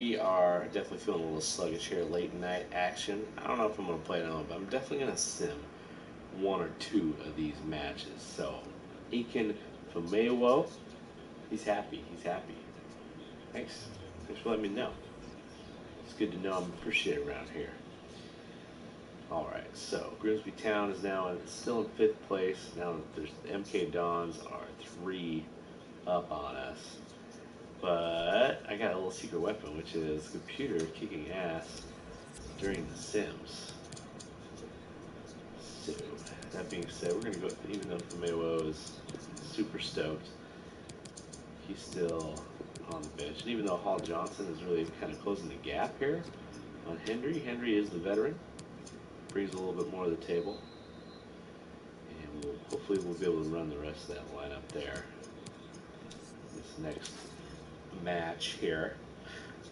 We are definitely feeling a little sluggish here, late night action. I don't know if I'm going to play it on, but I'm definitely going to sim one or two of these matches. So, Aiken Famewo, he's happy. He's happy. Thanks. Thanks for letting me know. It's good to know I'm appreciated around here. Alright, so Grimsby Town is now still in fifth place. Now there's the MK Dons are three up on us. But I got a little secret weapon, which is computer kicking ass during the Sims. So, that being said, we're going to go, even though Famewo is super stoked, he's still on the bench. And even though Hall Johnson is really kind of closing the gap here on Henry is the veteran, brings a little bit more to the table. And hopefully we'll be able to run the rest of that lineup there this next match here.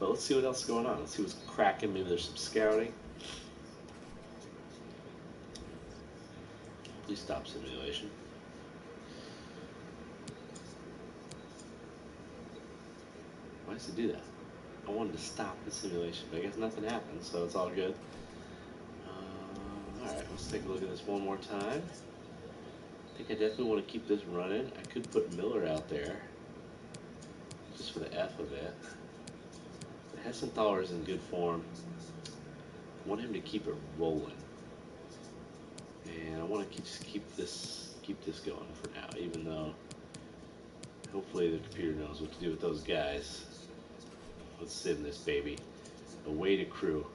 But let's see what else is going on. Let's see what's cracking. Maybe there's some scouting. Please stop simulation. Why does it do that? I wanted to stop the simulation, but I guess nothing happened, so it's all good. Alright, let's take a look at this one more time. I think I definitely want to keep this running. I could put Miller out there, just for the F of it. Hessenthaler is in good form. I want him to keep it rolling. And I want to just keep this going for now, even though hopefully the computer knows what to do with those guys. Let's sim this baby. Away to crew.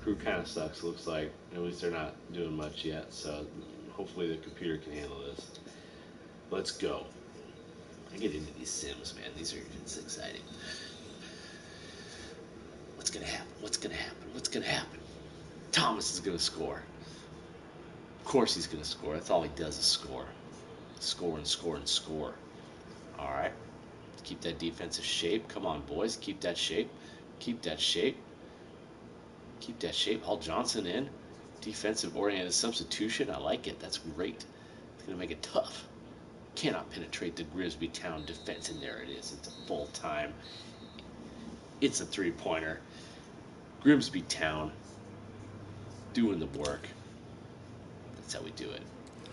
Crew kind of sucks, looks like. At least they're not doing much yet, so hopefully the computer can handle this. Let's go. I get into these sims, man. It's exciting. What's gonna happen? What's gonna happen? What's gonna happen? Thomas is gonna score. Of course he's gonna score. That's all he does is score. Score and score and score. Alright. Keep that defensive shape. Come on, boys. Keep that shape. Keep that shape. Keep that shape. Hall Johnson in. Defensive oriented substitution. I like it. That's great. It's going to make it tough. Cannot penetrate the Grimsby Town defense. And there it is. It's a full time. It's a three-pointer. Grimsby Town doing the work. That's how we do it.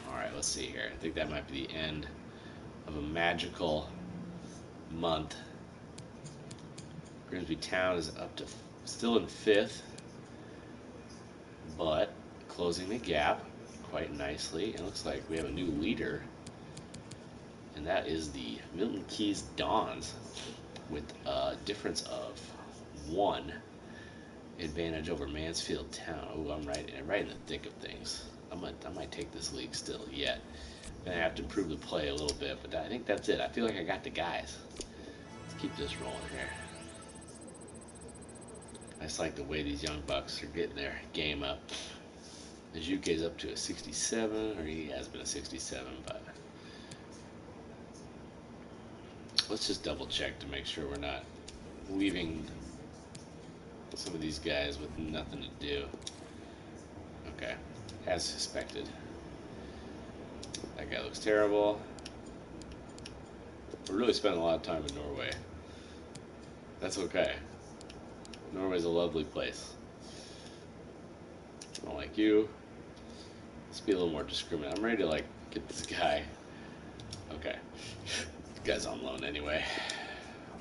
All right, let's see here. I think that might be the end of a magical month. Grimsby Town is up to still in fifth, but closing the gap quite nicely. It looks like we have a new leader, and that is the Milton Keyes Dons with a difference of 1 advantage over Mansfield Town. Oh, I'm right in the thick of things. I might take this league still yet. Gonna have to improve the play a little bit, but I think that's it. I feel like I got the guys. Let's keep this rolling here. I just like the way these young bucks are getting their game up. Nijuke's up to a 67, or he has been a 67, but let's just double check to make sure we're not leaving some of these guys with nothing to do. Okay, as suspected. That guy looks terrible. We're really spending a lot of time in Norway. That's okay. Norway's a lovely place. I don't like you. Let's be a little more discriminate. I'm ready to get this guy. Okay. The guy's on loan anyway.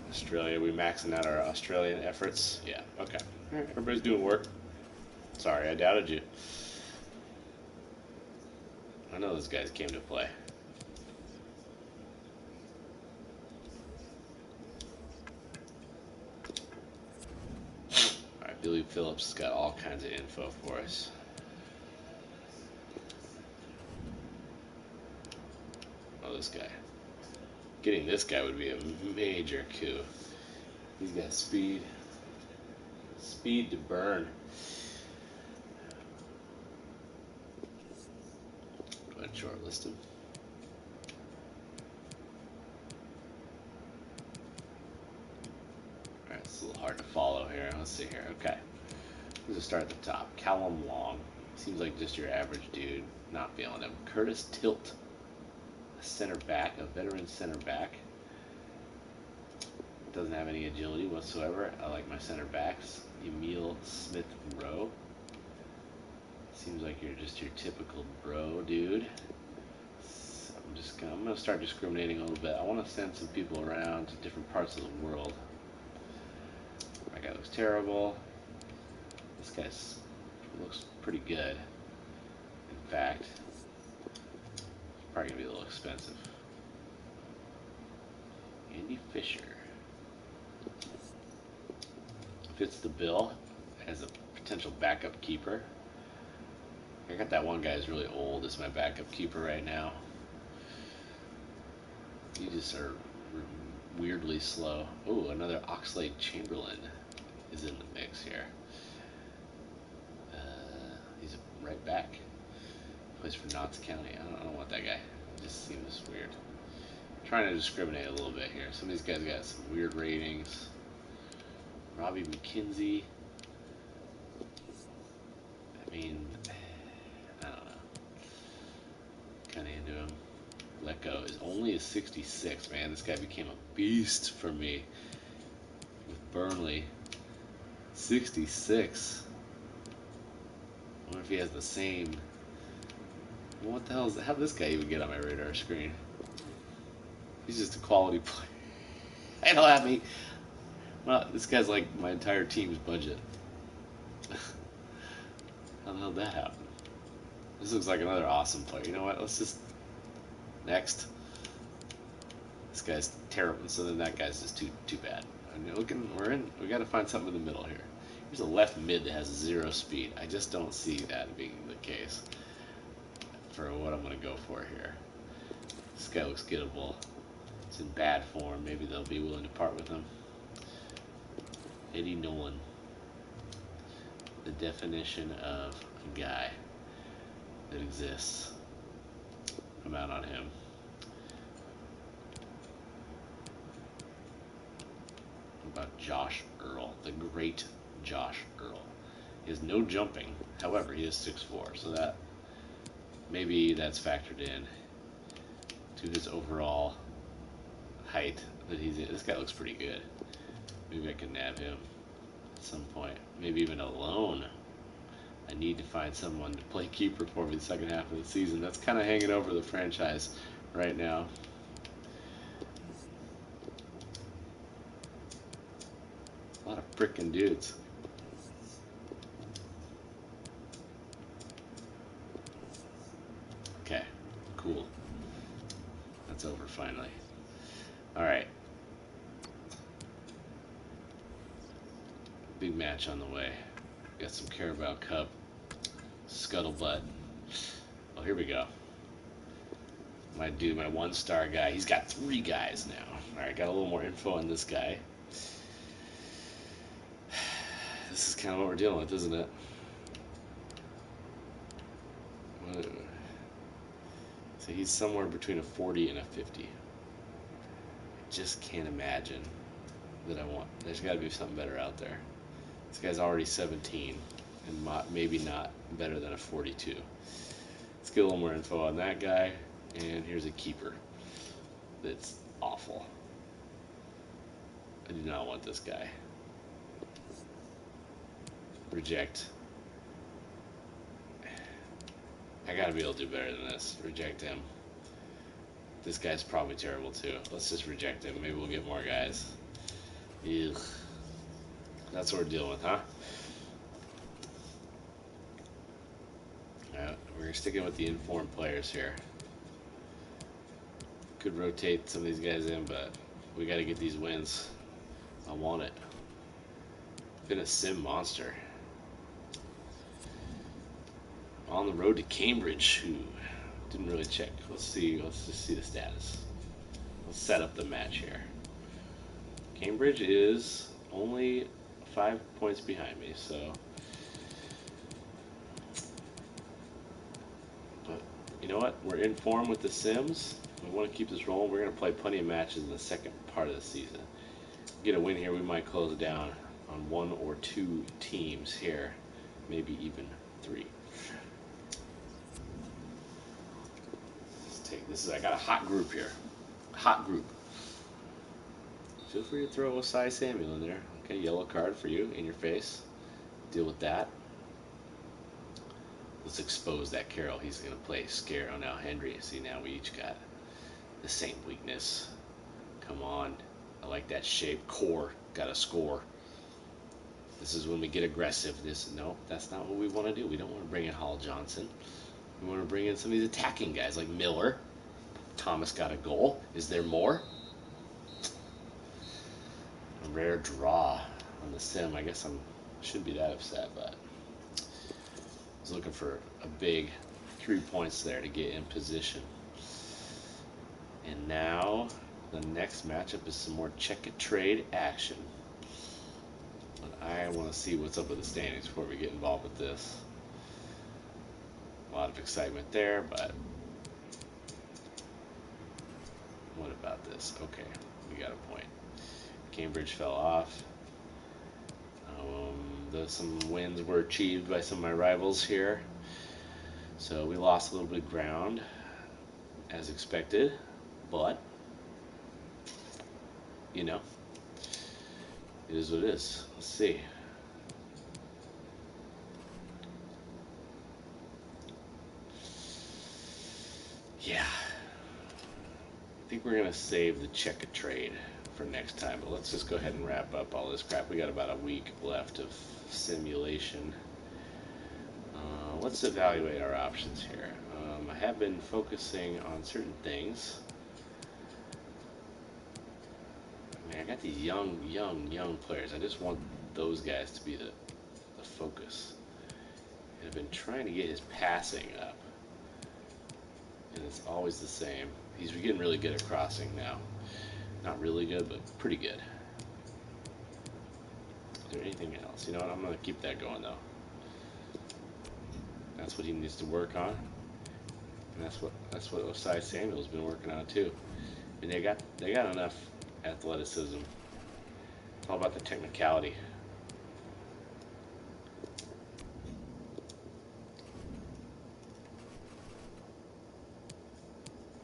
Australia, we maxing out our Australian efforts. Yeah, okay. Alright, everybody's doing work. Sorry, I doubted you. I know those guys came to play. Alright, Billy Phillips has got all kinds of info for us. Oh, this guy. Getting this guy would be a major coup. He's got speed. Speed to burn. Go ahead and shortlist him. Alright, it's a little hard to follow here. Let's see here. Okay. Let's just start at the top. Callum Long. Seems like just your average dude. Not feeling him. Curtis Tilt. A center back. A veteran center back. Doesn't have any agility whatsoever. I like my center backs. Emil Smith-Rowe. Seems like you're just your typical bro, dude. So I'm gonna start discriminating a little bit. I want to send some people around to different parts of the world. That guy looks terrible. This guy looks pretty good. In fact, it's probably gonna be a little expensive. Andy Fisher fits the bill as a potential backup keeper. I got that one guy who's really old as my backup keeper right now. You just are weirdly slow. Oh, another Oxlade Chamberlain is in the mix here. He's a right back. Plays for Notts County. I don't want that guy. It just seems weird. I'm trying to discriminate a little bit here. Some of these guys got some weird ratings. Robbie McKenzie. I mean, I don't know. Kind of into him. Lecco is only a 66, man. This guy became a beast for me with Burnley. 66. I wonder if he has the same. What the hell is that? How did this guy even get on my radar screen? He's just a quality player. I don't have me. Well, this guy's like my entire team's budget. How the hell did that happen? This looks like another awesome player. You know what? Let's just next. This guy's terrible. So then that guy's just too bad. I mean, we got to find something in the middle here. Here's a left mid that has 0 speed. I just don't see that being the case for what I'm going to go for here. This guy looks gettable. He's in bad form. Maybe they'll be willing to part with him. Eddie Nolan. The definition of a guy that exists. I'm out on him. What about Josh Earl, the great Josh Earl? He has no jumping. However, he is 6'4", so that maybe that's factored in to his overall height that he's in. This guy looks pretty good. Maybe I can nab him at some point. Maybe even a loan. I need to find someone to play keeper for me the second half of the season. That's kind of hanging over the franchise right now. A lot of frickin' dudes. Okay, cool. That's over finally. All right. Big match on the way. Got some Carabao Cup. Scuttlebutt. Oh, here we go. My dude, my 1-star guy. He's got 3 guys now. All right, got a little more info on this guy. This is kind of what we're dealing with, isn't it? So he's somewhere between a 40 and a 50. I just can't imagine that I want. There's got to be something better out there. This guy's already 17 and maybe not better than a 42. Let's get a little more info on that guy. And here's a keeper that's awful. I do not want this guy. Reject. I gotta be able to do better than this. Reject him. This guy's probably terrible too. Let's just reject him. Maybe we'll get more guys. Ugh. That's what we're dealing with, huh? We're sticking with the informed players here. Could rotate some of these guys in, but we got to get these wins. I want it. Been a sim monster. On the road to Cambridge. Ooh, didn't really check. Let's see. Let's just see the status. Let's set up the match here. Cambridge is only 5 points behind me, so. But you know what? We're in form with the Sims. We want to keep this rolling. We're going to play plenty of matches in the second part of the season. Get a win here, we might close it down on 1 or 2 teams here, maybe even 3. Let's take this. I got a hot group here. Hot group. Feel free to throw Osai Samuel in there. Okay, yellow card for you, in your face. Deal with that. Let's expose that Carroll. He's going to play scare on now Henry. See, now we each got the same weakness. Come on. I like that shape. Core. Got to score. This is when we get aggressive. No, that's not what we want to do. We don't want to bring in Hall Johnson. We want to bring in some of these attacking guys like Miller. Thomas got a goal. Is there more? A rare draw on the sim. I guess I shouldn't be that upset, but I was looking for a big 3 points there to get in position. And now the next matchup is some more check it trade action. But I want to see what's up with the standings before we get involved with this. A lot of excitement there, but what about this? Okay, we got a point. Cambridge fell off. Some wins were achieved by some of my rivals here. So we lost a little bit of ground, as expected, but, you know, it is what it is. Let's see. Yeah. I think we're going to save the check a trade for next time, but let's just go ahead and wrap up all this crap. We got about a week left of simulation. Let's evaluate our options here. I have been focusing on certain things. I mean, I got these young players. I just want those guys to be the focus. And I've been trying to get his passing up, and it's always the same. He's getting really good at crossing now. Not really good, but pretty good. Is there anything else? You know what? I'm going to keep that going, though. That's what he needs to work on. And that's what Osai Samuel's been working on, too. I mean, they got enough athleticism. It's all about the technicality.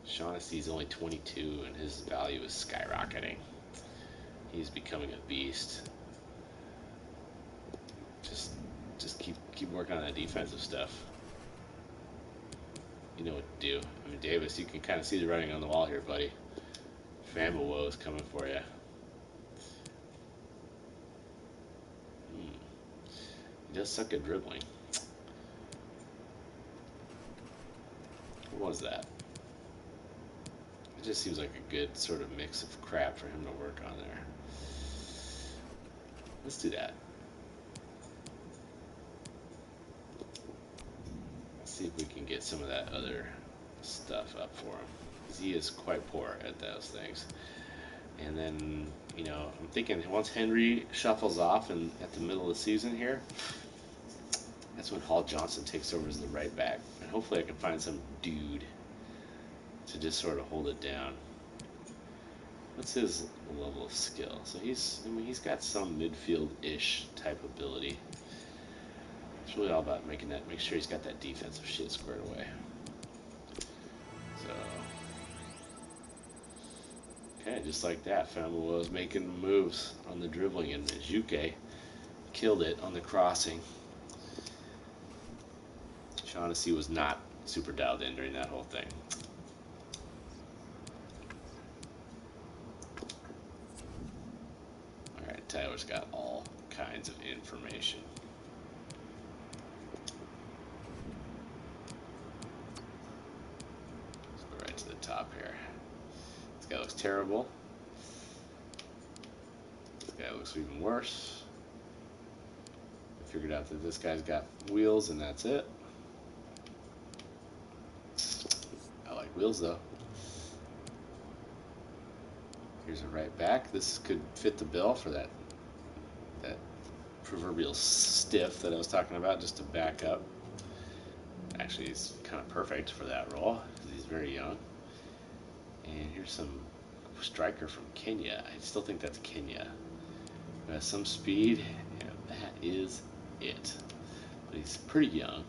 Shaughnessy's only 22, and his value is skyrocketing. He's becoming a beast. Just keep working on that defensive stuff. You know what to do. I mean, Davis, you can kind of see the writing on the wall here, buddy. Famble is coming for you. He does suck at dribbling. What was that? It just seems like a good sort of mix of crap for him to work on there. Let's do that. Let's see if we can get some of that other stuff up for him, because he is quite poor at those things. And then, you know, I'm thinking once Henry shuffles off and at the middle of the season here, that's when Hall Johnson takes over as the right back. And hopefully I can find some dude to just sort of hold it down. What's his level of skill? So he's got some midfield-ish type ability. It's really all about make sure he's got that defensive shit squared away. So, okay, just like that, Famble was making moves on the dribbling, and Juke killed it on the crossing. Shaughnessy was not super dialed in during that whole thing. Alright, Tyler's got all kinds of information. Let's go right to the top here. This guy looks terrible. This guy looks even worse. I figured out that this guy's got wheels and that's it. I like wheels though. Here's a right back. This could fit the bill for that proverbial stiff that I was talking about, just to back up. Actually, he's kind of perfect for that role because he's very young. And here's some striker from Kenya. I still think that's Kenya. Who has some speed, and that is it. But he's pretty young.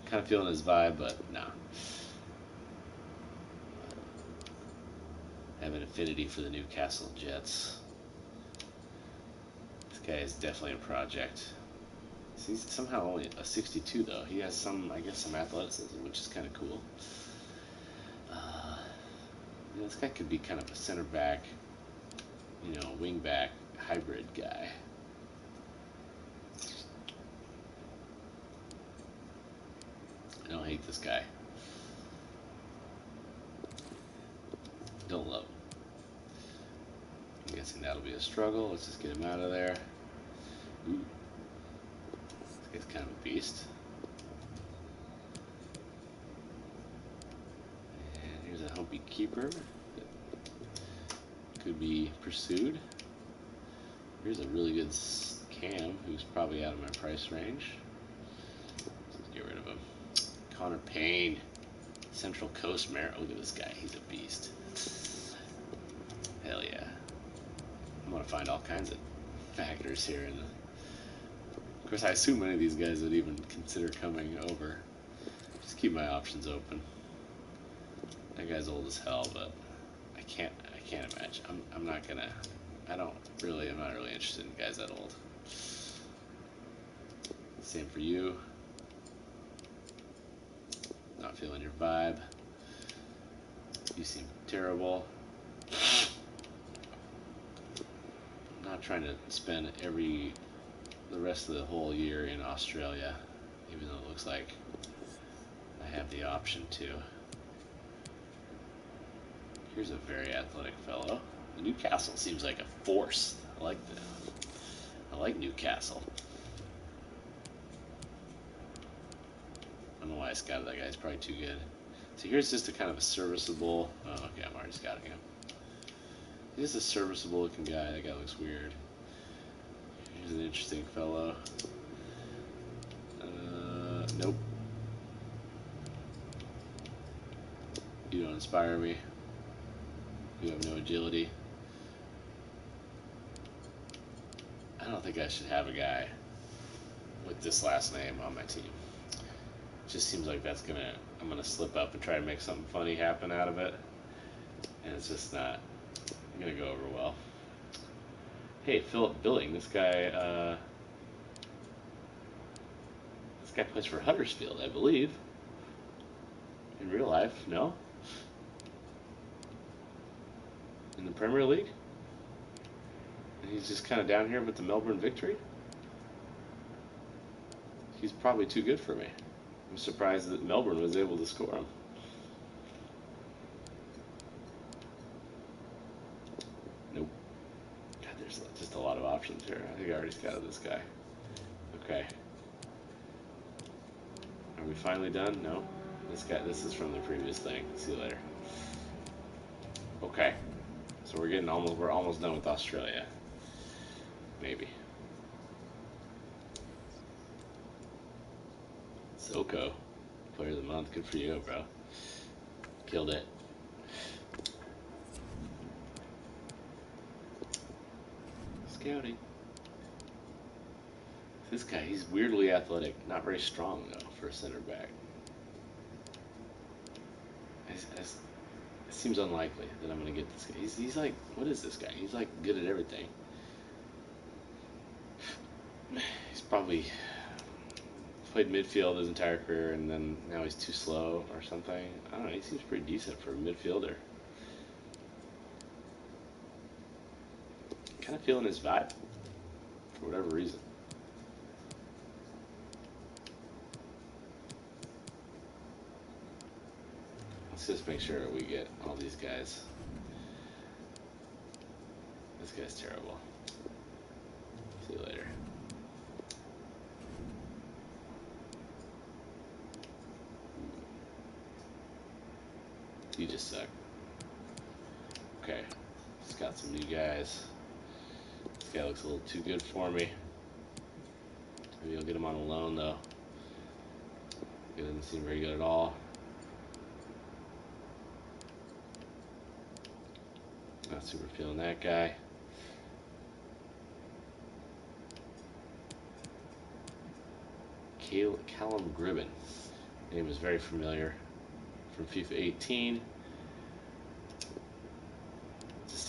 Kind of feeling his vibe, but nah. I have an affinity for the Newcastle Jets. This guy is definitely a project. He's somehow only a 62 though. He has some, I guess, some athleticism, which is kind of cool. This guy could be kind of a center back, wing back hybrid guy. I don't hate this guy. Don't love him. I'm guessing that'll be a struggle. Let's just get him out of there. Ooh. This guy's kind of a beast. And here's a humpy keeper that could be pursued. Here's a really good cam who's probably out of my price range. Let's get rid of him. Connor Payne, Central Coast Mare. Look at this guy. He's a beast. Hell yeah. I'm going to find all kinds of factors here. Of course, I assume many of these guys would even consider coming over. Just keep my options open. That guy's old as hell, but I can't imagine. I'm not really interested in guys that old. Same for you. Not feeling your vibe. You seem terrible. I'm not trying to spend the rest of the whole year in Australia, even though it looks like I have the option to. Here's a very athletic fellow. Newcastle seems like a force. I like that. I like Newcastle. I don't know why I scouted that guy. He's probably too good. So here's just a kind of a serviceable. Oh, okay, I'm already scouting him. He's a serviceable looking guy. That guy looks weird. Here's an interesting fellow. Nope. You don't inspire me. You have no agility. I don't think I should have a guy with this last name on my team. It just seems like I'm gonna slip up and try to make something funny happen out of it, and it's just not gonna go over well. Hey, Philip Billing, this guy plays for Huddersfield, I believe. In real life, no? In the Premier League? And he's just kind of down here with the Melbourne Victory? He's probably too good for me. I'm surprised that Melbourne was able to score him. Nope. God, there's just a lot of options here. I think I already scouted this guy. Okay. Are we finally done? No. This is from the previous thing. See you later. Okay. So we're almost done with Australia. Maybe. Soko, player of the month. Good for you, bro. Killed it. Scouting. This guy, he's weirdly athletic. Not very strong, though, for a center back. It seems unlikely that I'm going to get this guy. He's like, what is this guy? He's like good at everything. He's probably played midfield his entire career, and then now he's too slow or something. I don't know. He seems pretty decent for a midfielder. Kind of feeling his vibe for whatever reason. Let's just make sure we get all these guys. This guy's terrible. See you later. You just suck. Okay, just got some new guys. This guy looks a little too good for me. Maybe I'll get him on a loan though. He doesn't seem very good at all. Not super feeling that guy. Callum Gribben. Name is very familiar. From FIFA 18.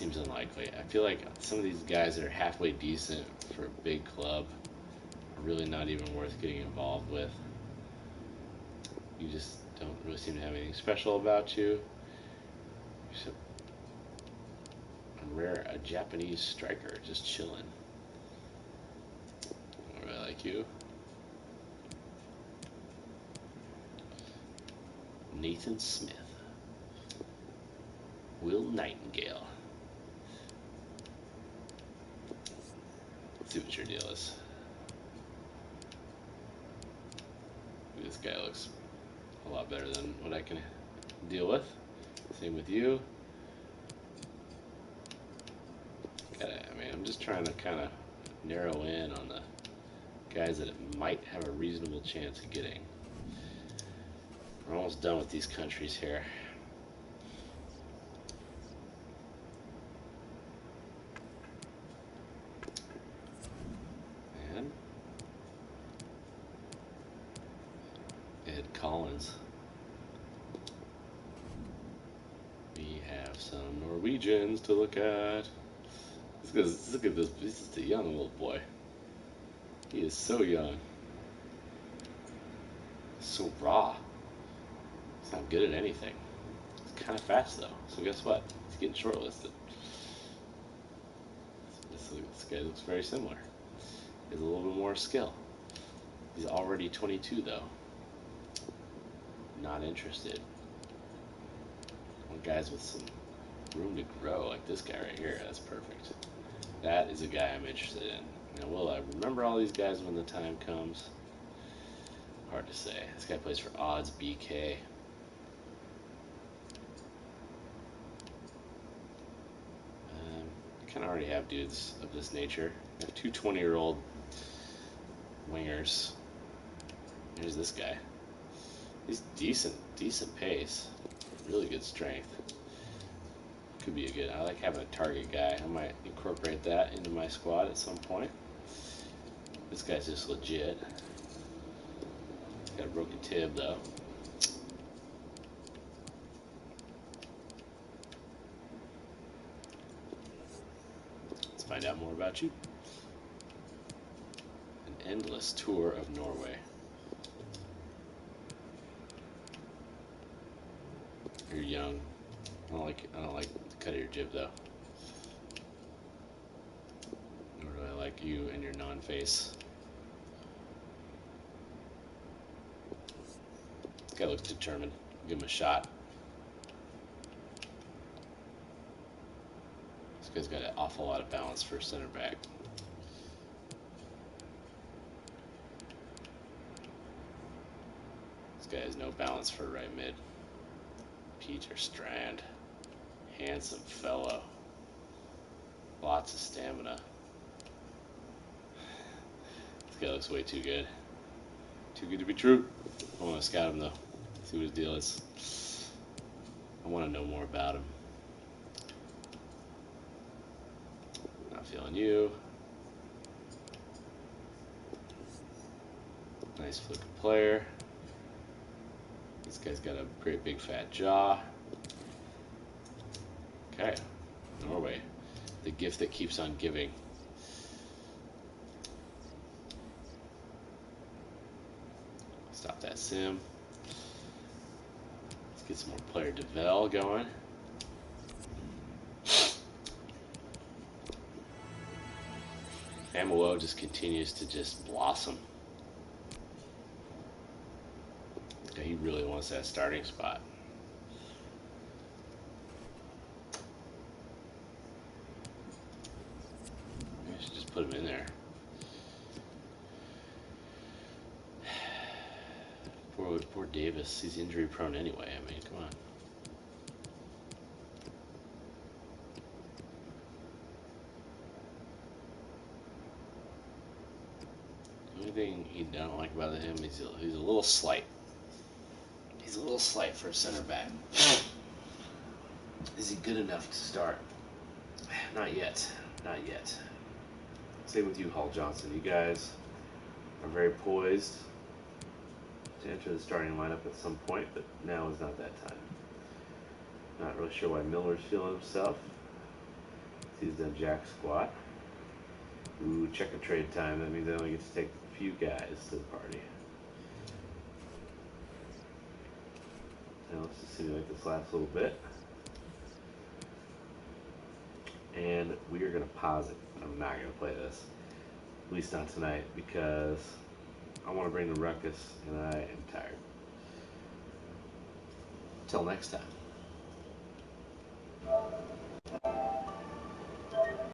seems unlikely. I feel like some of these guys that are halfway decent for a big club are really not even worth getting involved with. You just don't really seem to have anything special about you. You're a Japanese striker, just chilling. I really like you. Nathan Smith. Will Nightingale. Let's see what your deal is. This guy looks a lot better than what I can deal with. Same with you. I'm just trying to kind of narrow in on the guys that it might have a reasonable chance of getting. We're almost done with these countries here. And Ed Collins. We have some Norwegians to look at. Look at this. This is the young little boy. He is so young. So raw. He's not good at anything. He's kind of fast though. So guess what? He's getting shortlisted. This guy looks very similar. He has a little bit more skill. He's already 22 though. Not interested. Want guys with some room to grow, like this guy right here. That's perfect. That is a guy I'm interested in. Now, will I remember all these guys when the time comes? Hard to say. This guy plays for Odds BK. I kind of already have dudes of this nature. I have two 20-year-old wingers. Here's this guy. He's decent pace. Really good strength. Could be a good. I like having a target guy. I might incorporate that into my squad at some point. This guy's just legit. Got a broken tib though. Let's find out more about you. An endless tour of Norway. You're young. I don't like the cut of your jib though. Nor do I like you and your non-face. This guy looks determined. Give him a shot. This guy's got an awful lot of balance for center back. This guy has no balance for right mid. Peter Strand. Handsome fellow. Lots of stamina. This guy looks way too good. Too good to be true. I want to scout him though. See what his deal is. I want to know more about him. Not feeling you. Nice looking player. This guy's got a great big fat jaw. Okay, Norway, the gift that keeps on giving. Stop that sim. Let's get some more player devel going. Ammo just continues to just blossom. Okay, he really wants that starting spot. Put him in there. Poor Davis. He's injury prone anyway. I mean, come on. The only thing he don't like about him is he's a little slight. He's a little slight for a center back. Is he good enough to start? Not yet. Not yet. Same with you, Hull Johnson. You guys are very poised to enter the starting lineup at some point, but now is not that time. Not really sure why Miller's feeling himself. He's done jack squat. Ooh, check a trade time. That means I only get to take a few guys to the party. Now let's just simulate this last little bit. And we are going to pause it. I'm not going to play this. At least not tonight, because I want to bring the ruckus and I am tired. Till next time.